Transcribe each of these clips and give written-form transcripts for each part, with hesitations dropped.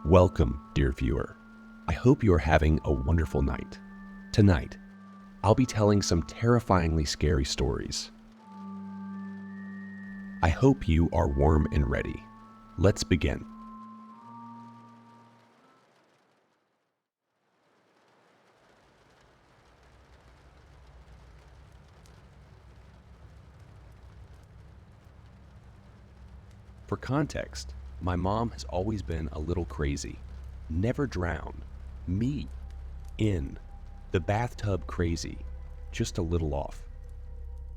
Welcome, dear viewer. I hope you are having a wonderful night. Tonight, I'll be telling some terrifyingly scary stories. I hope you are warm and ready. Let's begin. For context, my mom has always been a little crazy. Never drowned. Me. In. The bathtub crazy. Just a little off.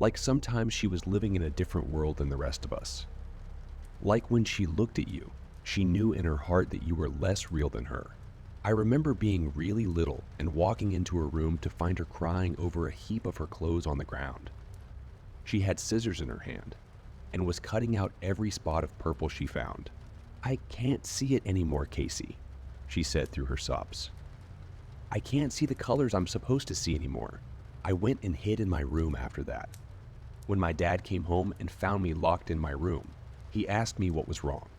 Like sometimes she was living in a different world than the rest of us. Like when she looked at you, she knew in her heart that you were less real than her. I remember being really little and walking into her room to find her crying over a heap of her clothes on the ground. She had scissors in her hand and was cutting out every spot of purple she found. "I can't see it anymore, Casey," she said through her sobs. "I can't see the colors I'm supposed to see anymore." I went and hid in my room after that. When my dad came home and found me locked in my room, he asked me what was wrong.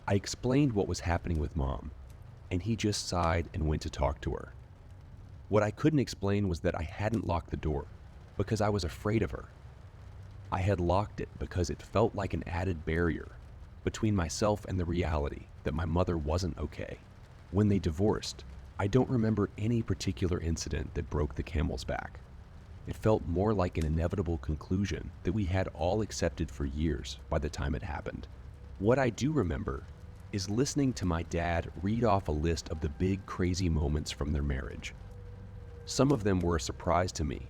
I explained what was happening with Mom, and he just sighed and went to talk to her. What I couldn't explain was that I hadn't locked the door because I was afraid of her. I had locked it because it felt like an added barrier between myself and the reality that my mother wasn't okay. When they divorced, I don't remember any particular incident that broke the camel's back. It felt more like an inevitable conclusion that we had all accepted for years by the time it happened. What I do remember is listening to my dad read off a list of the big crazy moments from their marriage. Some of them were a surprise to me,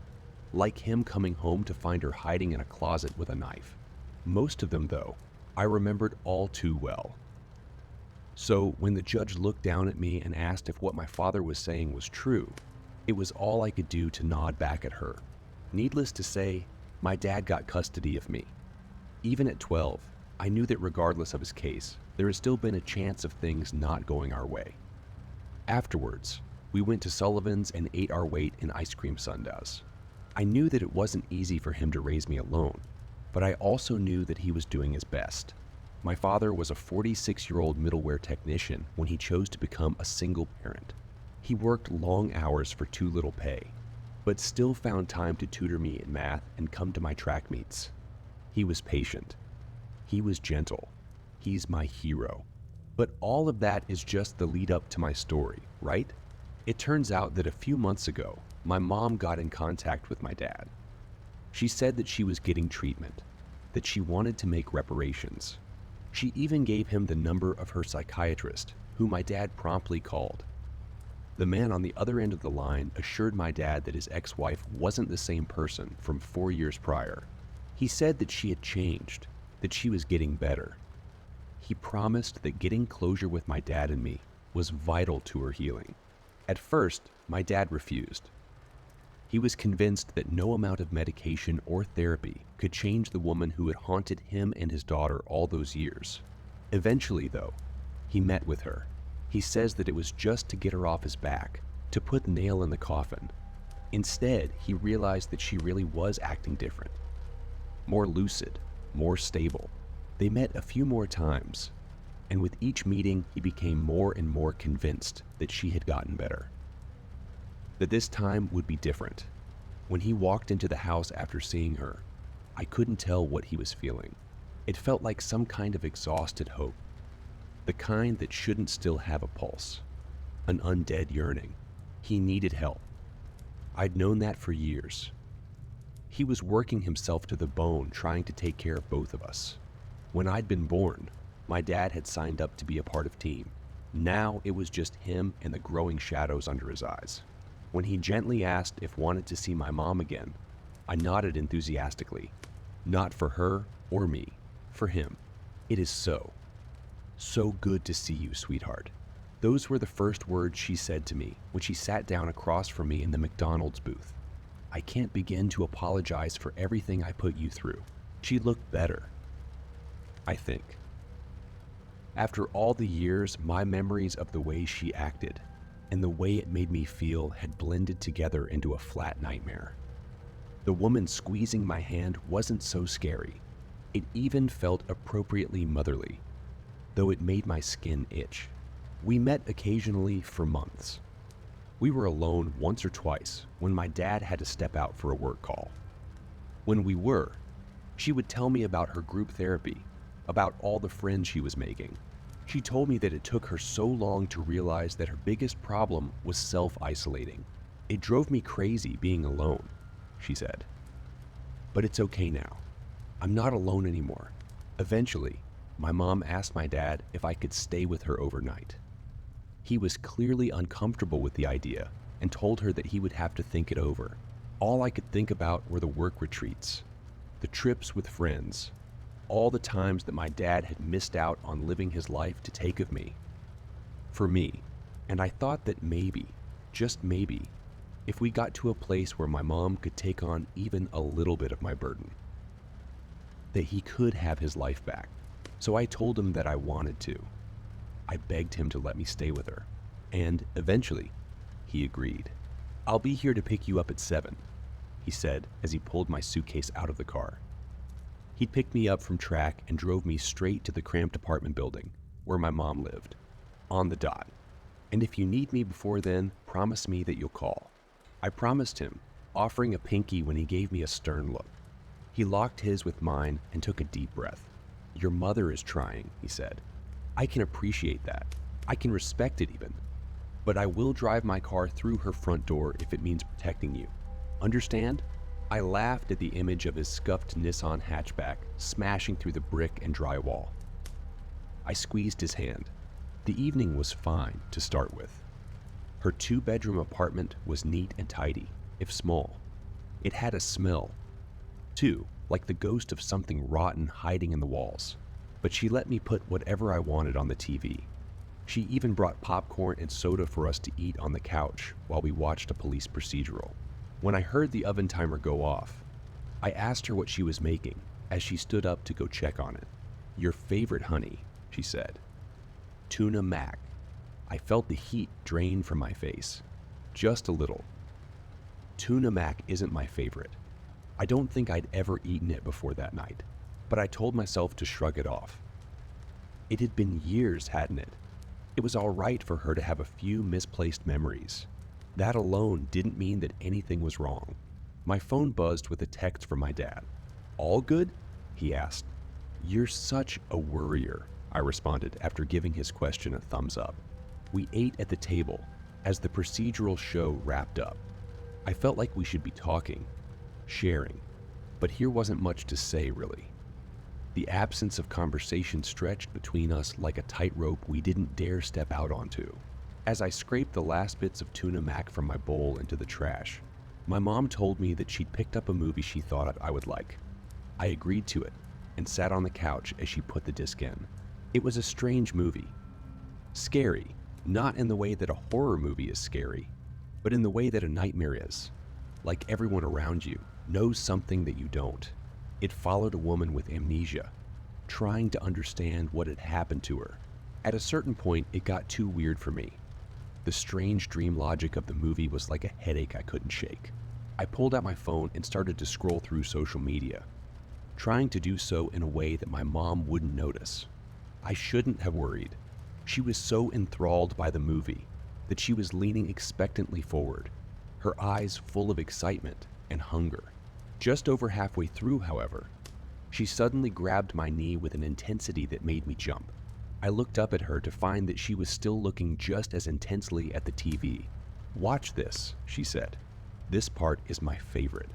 like him coming home to find her hiding in a closet with a knife. Most of them, though, I remembered all too well. So when the judge looked down at me and asked if what my father was saying was true, it was all I could do to nod back at her. Needless to say, my dad got custody of me. Even at 12, I knew that regardless of his case, there had still been a chance of things not going our way. Afterwards, we went to Sullivan's and ate our weight in ice cream sundaes. I knew that it wasn't easy for him to raise me alone, but I also knew that he was doing his best. My father was a 46-year-old middleware technician when he chose to become a single parent. He worked long hours for too little pay, but still found time to tutor me in math and come to my track meets. He was patient. He was gentle. He's my hero. But all of that is just the lead up to my story, right? It turns out that a few months ago, my mom got in contact with my dad. She said that she was getting treatment, that she wanted to make reparations. She even gave him the number of her psychiatrist, who my dad promptly called. The man on the other end of the line assured my dad that his ex-wife wasn't the same person from 4 years prior. He said that she had changed, that she was getting better. He promised that getting closure with my dad and me was vital to her healing. At first, my dad refused. He was convinced that no amount of medication or therapy could change the woman who had haunted him and his daughter all those years. Eventually, though, he met with her. He says that it was just to get her off his back, to put the nail in the coffin. Instead, he realized that she really was acting different. More lucid, more stable. They met a few more times, and with each meeting, he became more and more convinced that she had gotten better. That this time would be different. When he walked into the house after seeing her, I couldn't tell what he was feeling. It felt like some kind of exhausted hope, the kind that shouldn't still have a pulse, an undead yearning. He needed help. I'd known that for years. He was working himself to the bone trying to take care of both of us. When I'd been born, my dad had signed up to be a part of team. Now it was just him and the growing shadows under his eyes. When he gently asked if wanted to see my mom again, I nodded enthusiastically. Not for her or me, for him. "It is so good to see you, sweetheart." Those were the first words she said to me when she sat down across from me in the McDonald's booth. "I can't begin to apologize for everything I put you through." She looked better, I think. After all the years, my memories of the way she acted and the way it made me feel had blended together into a flat nightmare. The woman squeezing my hand wasn't so scary. It even felt appropriately motherly, though it made my skin itch. We met occasionally for months. We were alone once or twice when my dad had to step out for a work call. When we were, she would tell me about her group therapy, about all the friends she was making. She told me that it took her so long to realize that her biggest problem was self-isolating. It drove me crazy being alone, she said. But it's okay now. I'm not alone anymore. Eventually, my mom asked my dad if I could stay with her overnight. He was clearly uncomfortable with the idea and told her that he would have to think it over. All I could think about were the work retreats, the trips with friends, all the times that my dad had missed out on living his life to take of me. For me, and I thought that maybe, just maybe, if we got to a place where my mom could take on even a little bit of my burden, that he could have his life back. So I told him that I wanted to. I begged him to let me stay with her, and eventually, he agreed. "I'll be here to pick you up at 7, he said as he pulled my suitcase out of the car. He picked me up from track and drove me straight to the cramped apartment building where my mom lived, on the dot. "And if you need me before then, promise me that you'll call." I promised him, offering a pinky when he gave me a stern look. He locked his with mine and took a deep breath. "Your mother is trying," he said. "I can appreciate that. I can respect it even. But I will drive my car through her front door if it means protecting you. Understand?" I laughed at the image of his scuffed Nissan hatchback smashing through the brick and drywall. I squeezed his hand. The evening was fine to start with. Her 2-bedroom apartment was neat and tidy, if small. It had a smell, too, like the ghost of something rotten hiding in the walls. But she let me put whatever I wanted on the TV. She even brought popcorn and soda for us to eat on the couch while we watched a police procedural. When I heard the oven timer go off, I asked her what she was making as she stood up to go check on it. "Your favorite, honey," she said. "Tuna mac." I felt the heat drain from my face. Just a little. Tuna mac isn't my favorite. I don't think I'd ever eaten it before that night, but I told myself to shrug it off. It had been years, hadn't it? It was all right for her to have a few misplaced memories. That alone didn't mean that anything was wrong. My phone buzzed with a text from my dad. "All good?" he asked. "You're such a worrier," I responded after giving his question a thumbs up. We ate at the table as the procedural show wrapped up. I felt like we should be talking, sharing, but here wasn't much to say really. The absence of conversation stretched between us like a tightrope we didn't dare step out onto. As I scraped the last bits of tuna mac from my bowl into the trash, my mom told me that she'd picked up a movie she thought I would like. I agreed to it and sat on the couch as she put the disc in. It was a strange movie. Scary, not in the way that a horror movie is scary, but in the way that a nightmare is. Like everyone around you knows something that you don't. It followed a woman with amnesia, trying to understand what had happened to her. At a certain point, it got too weird for me. The strange dream logic of the movie was like a headache I couldn't shake. I pulled out my phone and started to scroll through social media, trying to do so in a way that my mom wouldn't notice. I shouldn't have worried. She was so enthralled by the movie that she was leaning expectantly forward, her eyes full of excitement and hunger. Just over halfway through, however, she suddenly grabbed my knee with an intensity that made me jump. I looked up at her to find that she was still looking just as intensely at the TV. "Watch this," she said. "This part is my favorite."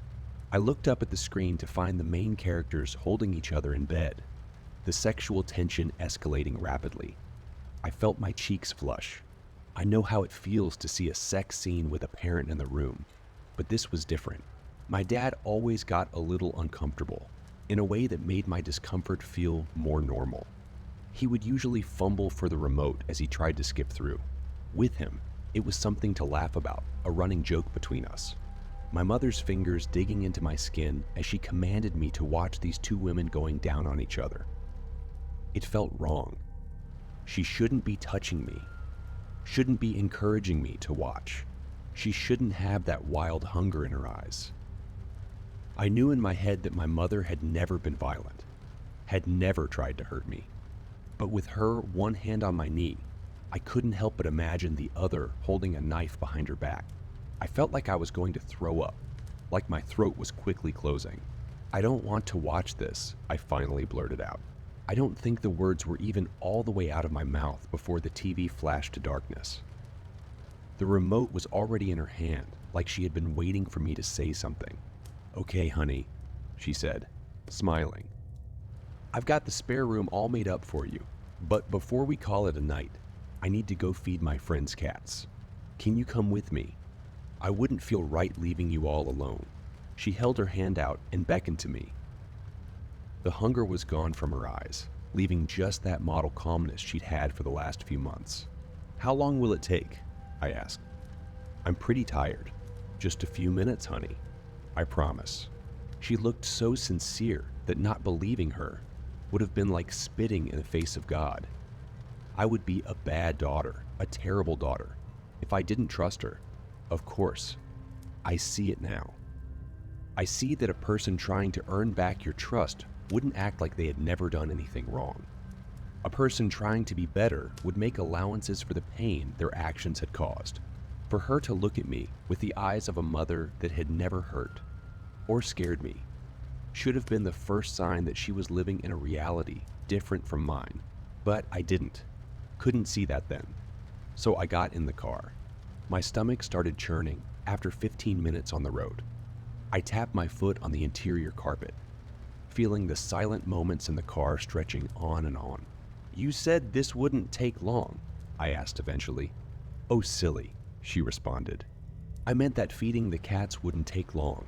I looked up at the screen to find the main characters holding each other in bed, the sexual tension escalating rapidly. I felt my cheeks flush. I know how it feels to see a sex scene with a parent in the room, but this was different. My dad always got a little uncomfortable, in a way that made my discomfort feel more normal. He would usually fumble for the remote as he tried to skip through. With him, it was something to laugh about, a running joke between us. My mother's fingers digging into my skin as she commanded me to watch these two women going down on each other. It felt wrong. She shouldn't be touching me, shouldn't be encouraging me to watch. She shouldn't have that wild hunger in her eyes. I knew in my head that my mother had never been violent, had never tried to hurt me. But with her one hand on my knee, I couldn't help but imagine the other holding a knife behind her back. I felt like I was going to throw up, like my throat was quickly closing. "I don't want to watch this," I finally blurted out. I don't think the words were even all the way out of my mouth before the TV flashed to darkness. The remote was already in her hand, like she had been waiting for me to say something. "Okay, honey," she said, smiling. "I've got the spare room all made up for you, but before we call it a night, I need to go feed my friend's cats. Can you come with me? I wouldn't feel right leaving you all alone." She held her hand out and beckoned to me. The hunger was gone from her eyes, leaving just that model calmness she'd had for the last few months. "How long will it take?" I asked. "I'm pretty tired. Just a few minutes, honey. I promise." She looked so sincere that not believing her would have been like spitting in the face of God. I would be a bad daughter, a terrible daughter, if I didn't trust her. Of course, I see it now. I see that a person trying to earn back your trust wouldn't act like they had never done anything wrong. A person trying to be better would make allowances for the pain their actions had caused. For her to look at me with the eyes of a mother that had never hurt or scared me should have been the first sign that she was living in a reality different from mine. But I couldn't see that then. So I got in the car. My stomach started churning after 15 minutes on the road. I tapped my foot on the interior carpet, feeling the silent moments in the car stretching on and on. "You said this wouldn't take long," I asked eventually. "Oh, silly," she responded. "I meant that feeding the cats wouldn't take long.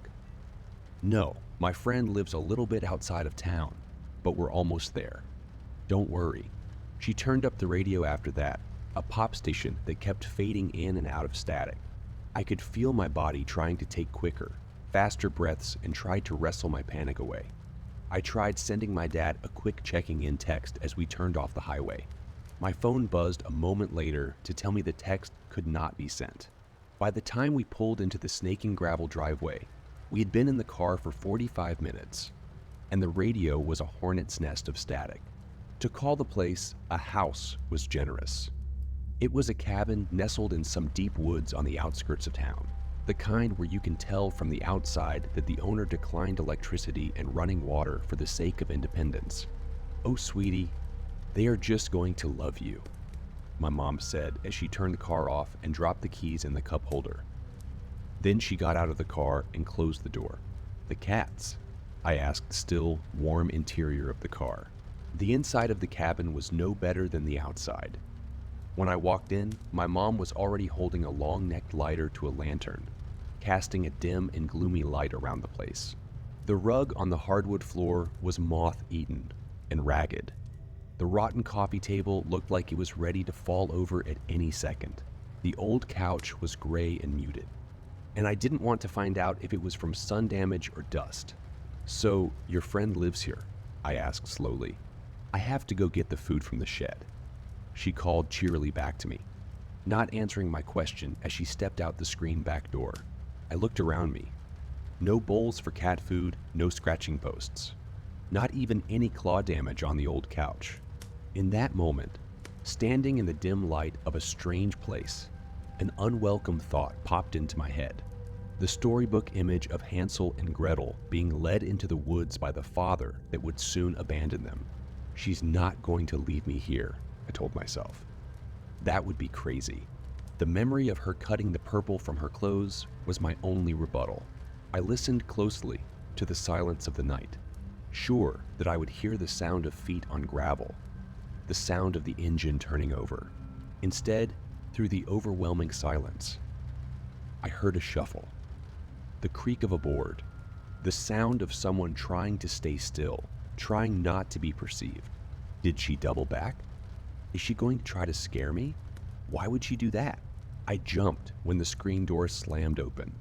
No, my friend lives a little bit outside of town, but we're almost there. Don't worry." She turned up the radio after that, a pop station that kept fading in and out of static. I could feel my body trying to take quicker, faster breaths and tried to wrestle my panic away. I tried sending my dad a quick checking in text as we turned off the highway. My phone buzzed a moment later to tell me the text could not be sent. By the time we pulled into the snaking gravel driveway, we had been in the car for 45 minutes, and the radio was a hornet's nest of static. To call the place a house was generous. It was a cabin nestled in some deep woods on the outskirts of town, the kind where you can tell from the outside that the owner declined electricity and running water for the sake of independence. "Oh, sweetie, they are just going to love you," my mom said as she turned the car off and dropped the keys in the cup holder. Then she got out of the car and closed the door. "The cats?" I asked the still, warm interior of the car. The inside of the cabin was no better than the outside. When I walked in, my mom was already holding a long-necked lighter to a lantern, casting a dim and gloomy light around the place. The rug on the hardwood floor was moth-eaten and ragged. The rotten coffee table looked like it was ready to fall over at any second. The old couch was gray and muted, and I didn't want to find out if it was from sun damage or dust. "So, your friend lives here?" I asked slowly. "I have to go get the food from the shed," she called cheerily back to me, not answering my question as she stepped out the screen back door. I looked around me. No bowls for cat food, no scratching posts. Not even any claw damage on the old couch. In that moment, standing in the dim light of a strange place, an unwelcome thought popped into my head. The storybook image of Hansel and Gretel being led into the woods by the father that would soon abandon them. "She's not going to leave me here," I told myself. That would be crazy. The memory of her cutting the purple from her clothes was my only rebuttal. I listened closely to the silence of the night, sure that I would hear the sound of feet on gravel, the sound of the engine turning over. Instead, through the overwhelming silence, I heard a shuffle, the creak of a board, the sound of someone trying to stay still, trying not to be perceived. Did she double back? Is she going to try to scare me? Why would she do that? I jumped when the screen door slammed open,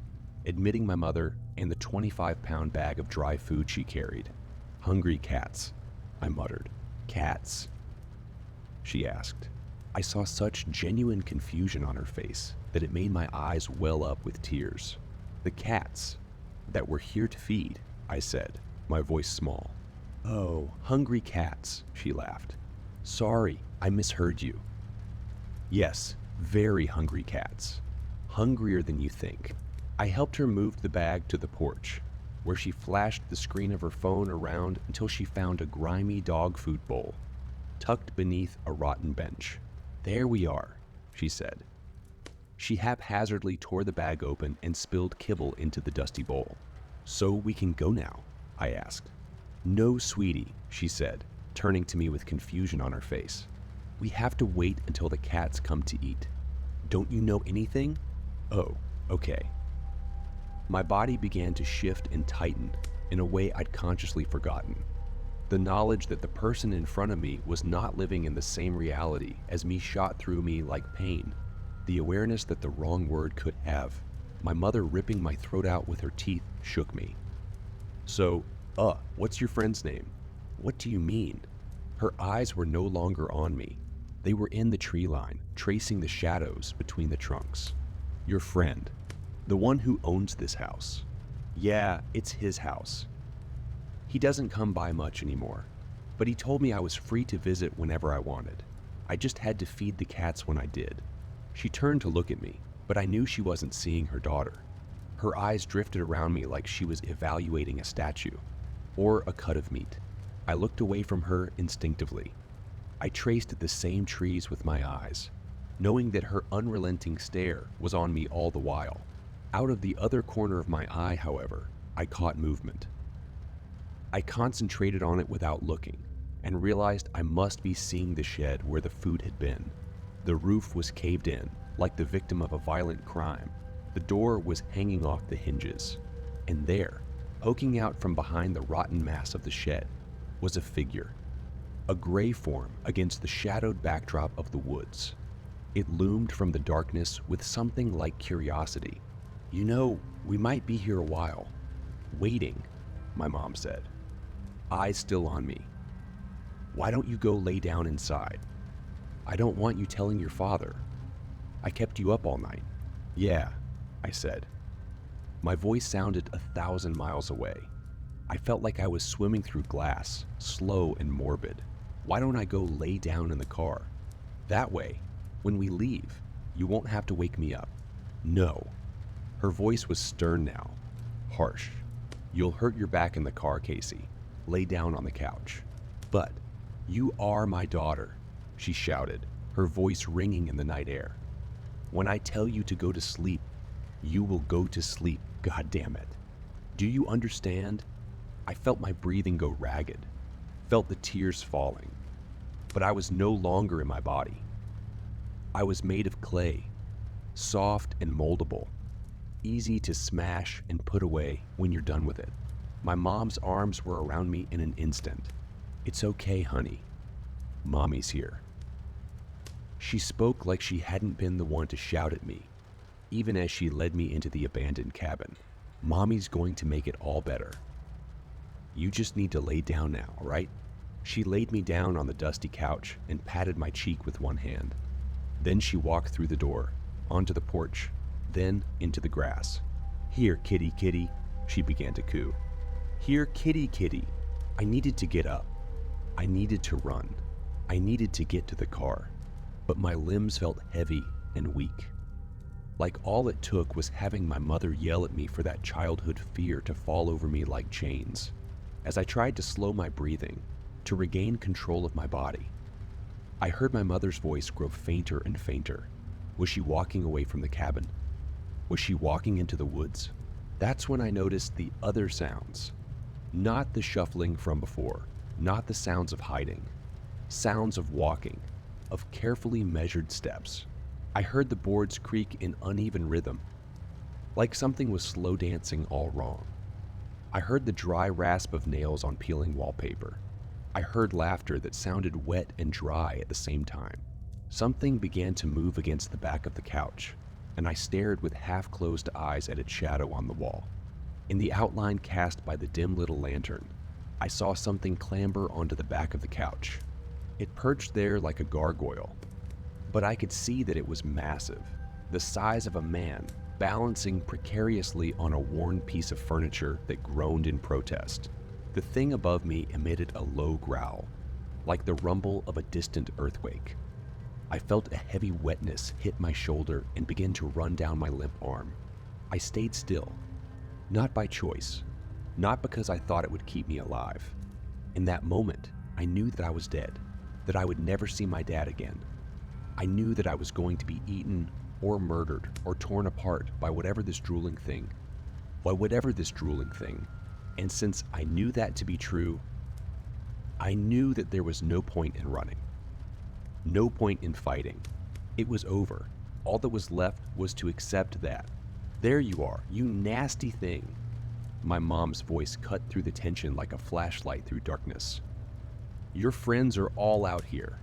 admitting my mother and the 25-pound bag of dry food she carried. "Hungry cats," I muttered. "Cats?" she asked. I saw such genuine confusion on her face that it made my eyes well up with tears. "The cats that we're here to feed," I said, my voice small. "Oh, hungry cats," she laughed. "Sorry, I misheard you." Yes, very hungry cats. Hungrier than you think. I helped her move the bag to the porch, where she flashed the screen of her phone around until she found a grimy dog food bowl, tucked beneath a rotten bench. "There we are," she said. She haphazardly tore the bag open and spilled kibble into the dusty bowl. "So we can go now?" I asked. "No, sweetie," she said, turning to me with confusion on her face. "We have to wait until the cats come to eat. Don't you know anything?" "Oh, okay." My body began to shift and tighten in a way I'd consciously forgotten. The knowledge that the person in front of me was not living in the same reality as me shot through me like pain. The awareness that the wrong word could have, my mother ripping my throat out with her teeth, shook me. "So, what's your friend's name? What do you mean?" Her eyes were no longer on me. They were in the tree line, tracing the shadows between the trunks. "Your friend. The one who owns this house." "Yeah, it's his house. He doesn't come by much anymore, but he told me I was free to visit whenever I wanted. I just had to feed the cats when I did." She turned to look at me, but I knew she wasn't seeing her daughter. Her eyes drifted around me like she was evaluating a statue or a cut of meat. I looked away from her instinctively. I traced the same trees with my eyes, knowing that her unrelenting stare was on me all the while. Out of the other corner of my eye, however, I caught movement. I concentrated on it without looking and realized I must be seeing the shed where the food had been. The roof was caved in, like the victim of a violent crime. The door was hanging off the hinges. And there, poking out from behind the rotten mass of the shed, was a figure. A gray form against the shadowed backdrop of the woods. It loomed from the darkness with something like curiosity. "You know, we might be here a while. Waiting," my mom said, eyes still on me. "Why don't you go lay down inside? I don't want you telling your father. I kept you up all night." "Yeah," I said. My voice sounded 1,000 miles away. I felt like I was swimming through glass, slow and morbid. "Why don't I go lay down in the car? That way, when we leave, you won't have to wake me up." "No." Her voice was stern now, harsh. "You'll hurt your back in the car, Casey. Lay down on the couch." "But you are my daughter," she shouted, her voice ringing in the night air. "When I tell you to go to sleep, you will go to sleep, goddammit. Do you understand?" I felt my breathing go ragged, felt the tears falling. But I was no longer in my body. I was made of clay, soft and moldable, easy to smash and put away when you're done with it. My mom's arms were around me in an instant. "It's okay, honey. Mommy's here." She spoke like she hadn't been the one to shout at me, even as she led me into the abandoned cabin. "Mommy's going to make it all better. You just need to lay down now, all right?" She laid me down on the dusty couch and patted my cheek with one hand. Then she walked through the door, onto the porch, then into the grass. "Here, kitty, kitty," she began to coo. "Here, kitty, kitty." I needed to get up. I needed to run. I needed to get to the car. But my limbs felt heavy and weak. Like all it took was having my mother yell at me for that childhood fear to fall over me like chains. As I tried to slow my breathing, to regain control of my body, I heard my mother's voice grow fainter and fainter. Was she walking away from the cabin? Was she walking into the woods? That's when I noticed the other sounds. Not the shuffling from before, not the sounds of hiding. Sounds of walking, of carefully measured steps. I heard the boards creak in uneven rhythm, like something was slow dancing all wrong. I heard the dry rasp of nails on peeling wallpaper. I heard laughter that sounded wet and dry at the same time. Something began to move against the back of the couch, and I stared with half-closed eyes at its shadow on the wall. In the outline cast by the dim little lantern, I saw something clamber onto the back of the couch. It perched there like a gargoyle, but I could see that it was massive, the size of a man, balancing precariously on a worn piece of furniture that groaned in protest. The thing above me emitted a low growl, like the rumble of a distant earthquake. I felt a heavy wetness hit my shoulder and begin to run down my limp arm. I stayed still, not by choice, not because I thought it would keep me alive. In that moment, I knew that I was dead, that I would never see my dad again. I knew that I was going to be eaten or murdered or torn apart by whatever this drooling thing. And since I knew that to be true, I knew that there was no point in running. No point in fighting. It was over. All that was left was to accept that. There you are, you nasty thing. My mom's voice cut through the tension like a flashlight through darkness. Your friends are all out here.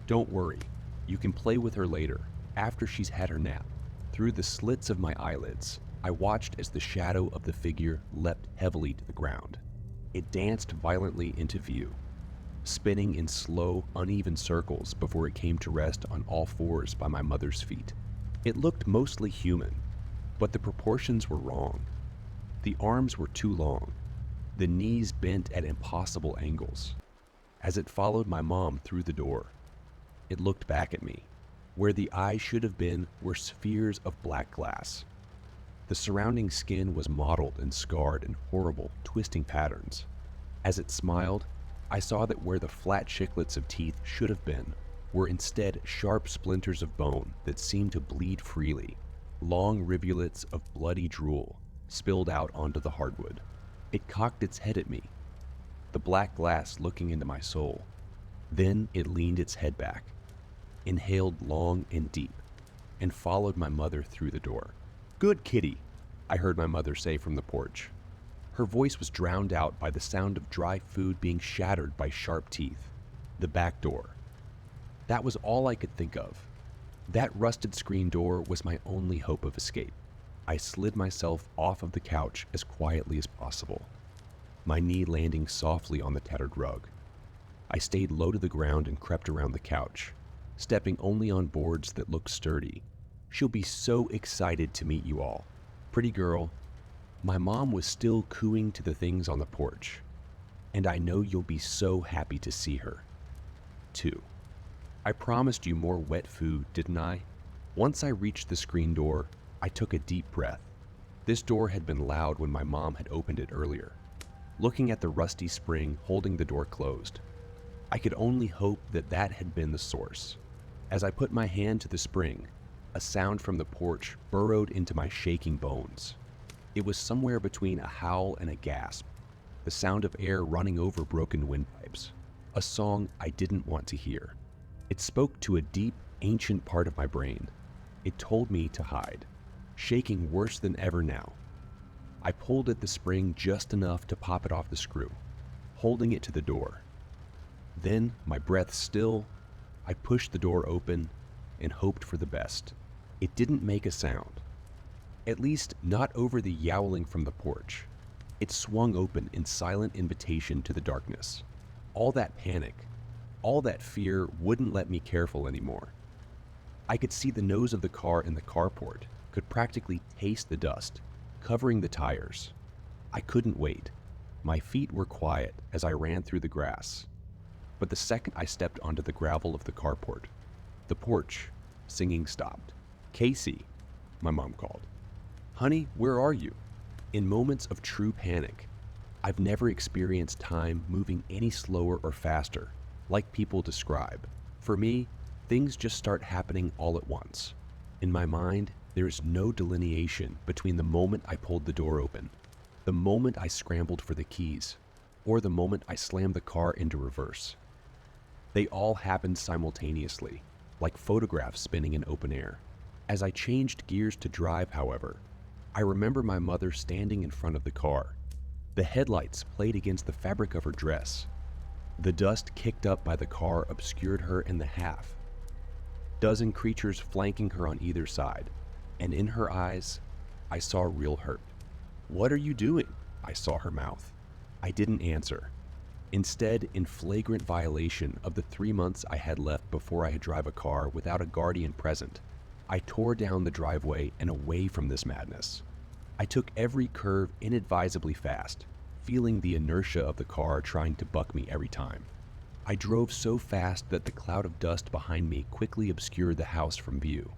Don't worry. You can play with her later, after she's had her nap. Through the slits of my eyelids, I watched as the shadow of the figure leapt heavily to the ground. It danced violently into view, spinning in slow, uneven circles before it came to rest on all fours by my mother's feet. It looked mostly human, but the proportions were wrong. The arms were too long, the knees bent at impossible angles. As it followed my mom through the door, it looked back at me. Where the eyes should have been were spheres of black glass. The surrounding skin was mottled and scarred in horrible, twisting patterns. As it smiled, I saw that where the flat chiclets of teeth should have been were instead sharp splinters of bone that seemed to bleed freely. Long rivulets of bloody drool spilled out onto the hardwood. It cocked its head at me, the black glass looking into my soul. Then it leaned its head back, inhaled long and deep, and followed my mother through the door. "Good kitty," I heard my mother say from the porch. Her voice was drowned out by the sound of dry food being shattered by sharp teeth. The back door. That was all I could think of. That rusted screen door was my only hope of escape. I slid myself off of the couch as quietly as possible, my knee landing softly on the tattered rug. I stayed low to the ground and crept around the couch, stepping only on boards that looked sturdy. She'll be so excited to meet you all. Pretty girl. My mom was still cooing to the things on the porch, and I know you'll be so happy to see her. 2. I promised you more wet food, didn't I? Once I reached the screen door, I took a deep breath. This door had been loud when my mom had opened it earlier. Looking at the rusty spring holding the door closed, I could only hope that that had been the source. As I put my hand to the spring, a sound from the porch burrowed into my shaking bones. It was somewhere between a howl and a gasp, the sound of air running over broken windpipes, a song I didn't want to hear. It spoke to a deep, ancient part of my brain. It told me to hide, shaking worse than ever now. I pulled at the spring just enough to pop it off the screw, holding it to the door. Then, my breath still, I pushed the door open and hoped for the best. It didn't make a sound. At least, not over the yowling from the porch. It swung open in silent invitation to the darkness. All that panic, all that fear wouldn't let me careful anymore. I could see the nose of the car in the carport, could practically taste the dust, covering the tires. I couldn't wait. My feet were quiet as I ran through the grass. But the second I stepped onto the gravel of the carport, the porch, singing stopped. "Casey," my mom called. "Honey, where are you?" In moments of true panic, I've never experienced time moving any slower or faster, like people describe. For me, things just start happening all at once. In my mind, there is no delineation between the moment I pulled the door open, the moment I scrambled for the keys, or the moment I slammed the car into reverse. They all happened simultaneously, like photographs spinning in open air. As I changed gears to drive, however, I remember my mother standing in front of the car. The headlights played against the fabric of her dress. The dust kicked up by the car obscured her in the half. Dozen creatures flanking her on either side, and in her eyes, I saw real hurt. "What are you doing?" I saw her mouth. I didn't answer. Instead, in flagrant violation of the 3 months I had left before I could drive a car without a guardian present, I tore down the driveway and away from this madness. I took every curve inadvisably fast, feeling the inertia of the car trying to buck me every time. I drove so fast that the cloud of dust behind me quickly obscured the house from view.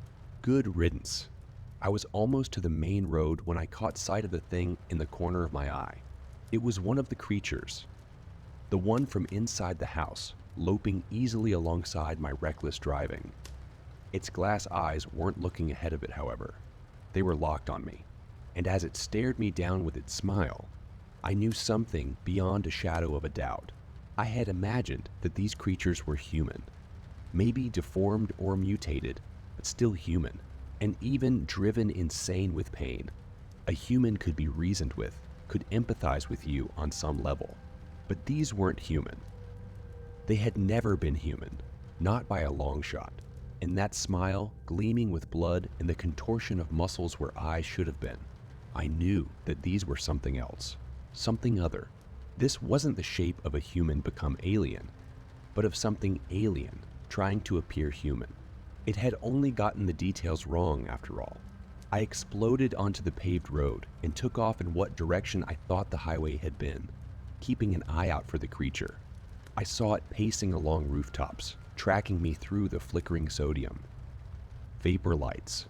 Good riddance. I was almost to the main road when I caught sight of the thing in the corner of my eye. It was one of the creatures, the one from inside the house, loping easily alongside my reckless driving. Its glass eyes weren't looking ahead of it, however. They were locked on me, and as it stared me down with its smile, I knew something beyond a shadow of a doubt. I had imagined that these creatures were human, maybe deformed or mutated, but still human, and even driven insane with pain. A human could be reasoned with, could empathize with you on some level, but these weren't human. They had never been human, not by a long shot. And that smile, gleaming with blood and the contortion of muscles where eyes should have been, I knew that these were something else, something other. This wasn't the shape of a human become alien, but of something alien trying to appear human. It had only gotten the details wrong after all. I exploded onto the paved road and took off in what direction I thought the highway had been, keeping an eye out for the creature. I saw it pacing along rooftops, tracking me through the flickering sodium vapor lights.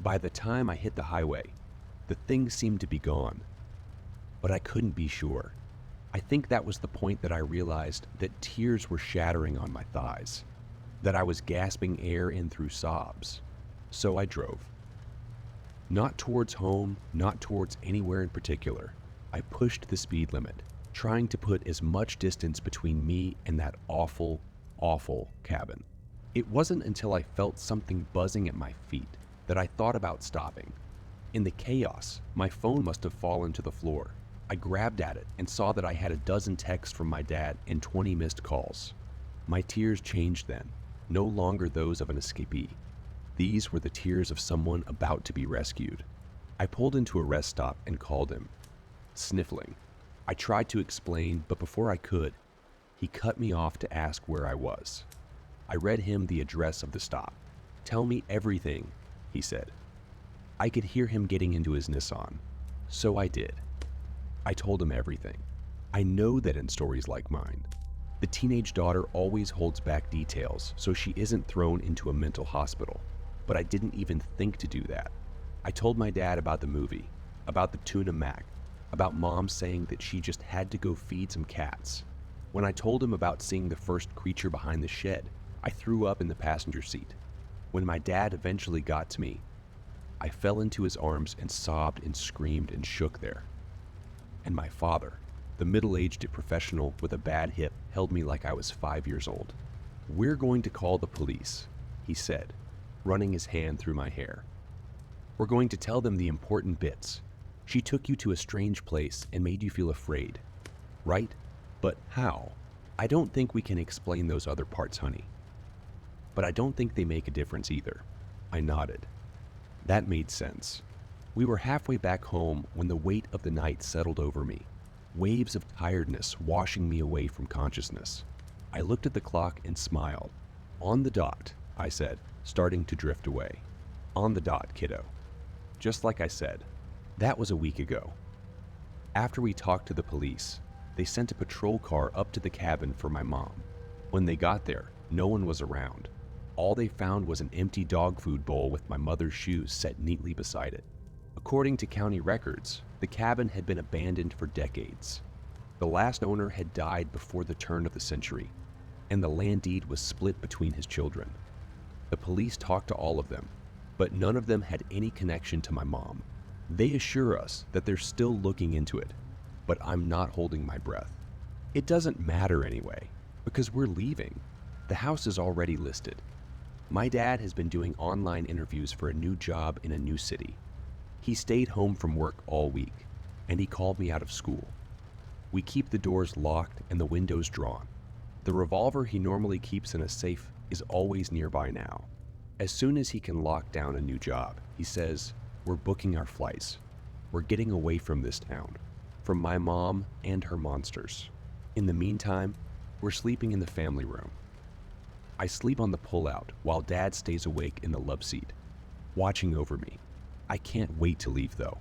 By the time I hit the highway, the thing seemed to be gone, but I couldn't be sure. I think that was the point that I realized that tears were shattering on my thighs, that I was gasping air in through sobs. So I drove. Not towards home, not towards anywhere in particular. I pushed the speed limit, trying to put as much distance between me and that awful, awful cabin. It wasn't until I felt something buzzing at my feet that I thought about stopping. In the chaos, my phone must have fallen to the floor. I grabbed at it and saw that I had a dozen texts from my dad and 20 missed calls. My tears changed then, no longer those of an escapee. These were the tears of someone about to be rescued. I pulled into a rest stop and called him. Sniffling, I tried to explain, but before I could, he cut me off to ask where I was. I read him the address of the stop. "Tell me everything," he said. I could hear him getting into his Nissan, so I did. I told him everything. I know that in stories like mine, the teenage daughter always holds back details so she isn't thrown into a mental hospital, but I didn't even think to do that. I told my dad about the movie, about the tuna mac, about mom saying that she just had to go feed some cats. When I told him about seeing the first creature behind the shed, I threw up in the passenger seat. When my dad eventually got to me, I fell into his arms and sobbed and screamed and shook there. And my father, the middle-aged professional with a bad hip, held me like I was 5 years old. "We're going to call the police," he said, running his hand through my hair. "We're going to tell them the important bits. She took you to a strange place and made you feel afraid, right? But how? I don't think we can explain those other parts, honey. But I don't think they make a difference either." I nodded. That made sense. We were halfway back home when the weight of the night settled over me, waves of tiredness washing me away from consciousness. I looked at the clock and smiled. "On the dot," I said, starting to drift away. "On the dot, kiddo." Just like I said, that was a week ago. After we talked to the police, they sent a patrol car up to the cabin for my mom. When they got there, no one was around. All they found was an empty dog food bowl with my mother's shoes set neatly beside it. According to county records, the cabin had been abandoned for decades. The last owner had died before the turn of the century, and the land deed was split between his children. The police talked to all of them, but none of them had any connection to my mom. They assure us that they're still looking into it, but I'm not holding my breath. It doesn't matter anyway, because we're leaving. The house is already listed. My dad has been doing online interviews for a new job in a new city. He stayed home from work all week, and he called me out of school. We keep the doors locked and the windows drawn. The revolver he normally keeps in a safe is always nearby now. As soon as he can lock down a new job, he says, "We're booking our flights. We're getting away from this town, from my mom and her monsters. In the meantime, we're sleeping in the family room." I sleep on the pullout while Dad stays awake in the love seat, watching over me. I can't wait to leave though,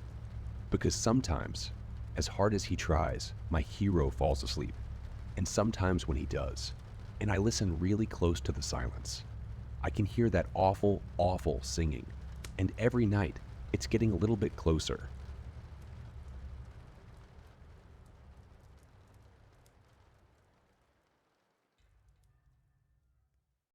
because sometimes, as hard as he tries, my hero falls asleep. And sometimes when he does, and I listen really close to the silence. I can hear that awful, awful singing, and every night it's getting a little bit closer.